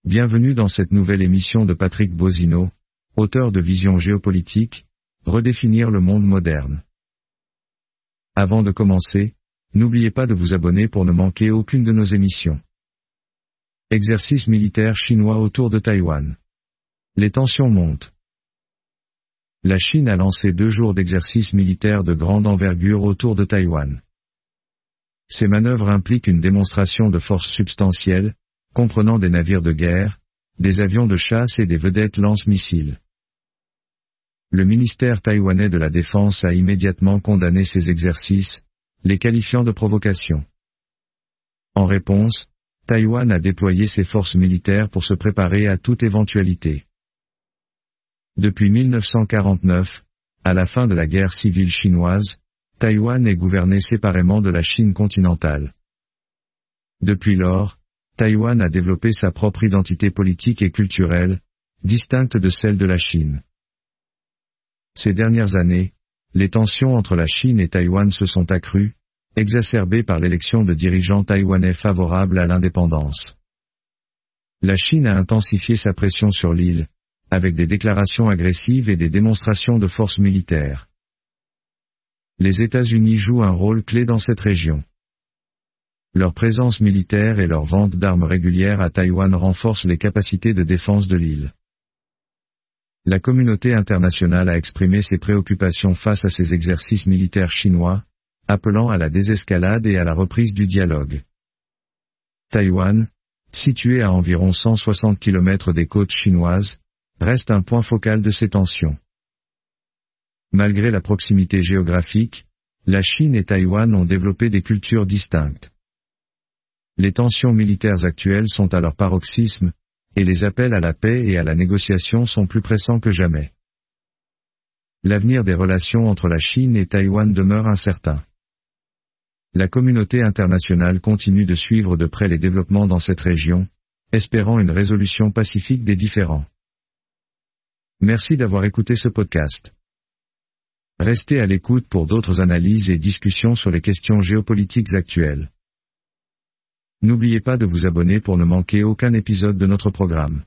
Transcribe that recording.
Bienvenue dans cette nouvelle émission de Patrick Bozino, auteur de Vision géopolitique, redéfinir le monde moderne. Avant de commencer, n'oubliez pas de vous abonner pour ne manquer aucune de nos émissions. Exercice militaire chinois autour de Taïwan. Les tensions montent. La Chine a lancé 2 jours d'exercice militaire de grande envergure autour de Taïwan. Ces manœuvres impliquent une démonstration de force substantielle, comprenant des navires de guerre, des avions de chasse et des vedettes lance-missiles. Le ministère taïwanais de la Défense a immédiatement condamné ces exercices, les qualifiant de provocation. En réponse, Taïwan a déployé ses forces militaires pour se préparer à toute éventualité. Depuis 1949, à la fin de la guerre civile chinoise, Taïwan est gouverné séparément de la Chine continentale. Depuis lors, Taïwan a développé sa propre identité politique et culturelle, distincte de celle de la Chine. Ces dernières années, les tensions entre la Chine et Taïwan se sont accrues, exacerbées par l'élection de dirigeants taïwanais favorables à l'indépendance. La Chine a intensifié sa pression sur l'île, avec des déclarations agressives et des démonstrations de force militaire. Les États-Unis jouent un rôle clé dans cette région. Leur présence militaire et leur vente d'armes régulières à Taïwan renforcent les capacités de défense de l'île. La communauté internationale a exprimé ses préoccupations face à ces exercices militaires chinois, appelant à la désescalade et à la reprise du dialogue. Taïwan, situé à environ 160 km des côtes chinoises, reste un point focal de ces tensions. Malgré la proximité géographique, la Chine et Taïwan ont développé des cultures distinctes. Les tensions militaires actuelles sont à leur paroxysme, et les appels à la paix et à la négociation sont plus pressants que jamais. L'avenir des relations entre la Chine et Taïwan demeure incertain. La communauté internationale continue de suivre de près les développements dans cette région, espérant une résolution pacifique des différends. Merci d'avoir écouté ce podcast. Restez à l'écoute pour d'autres analyses et discussions sur les questions géopolitiques actuelles. N'oubliez pas de vous abonner pour ne manquer aucun épisode de notre programme.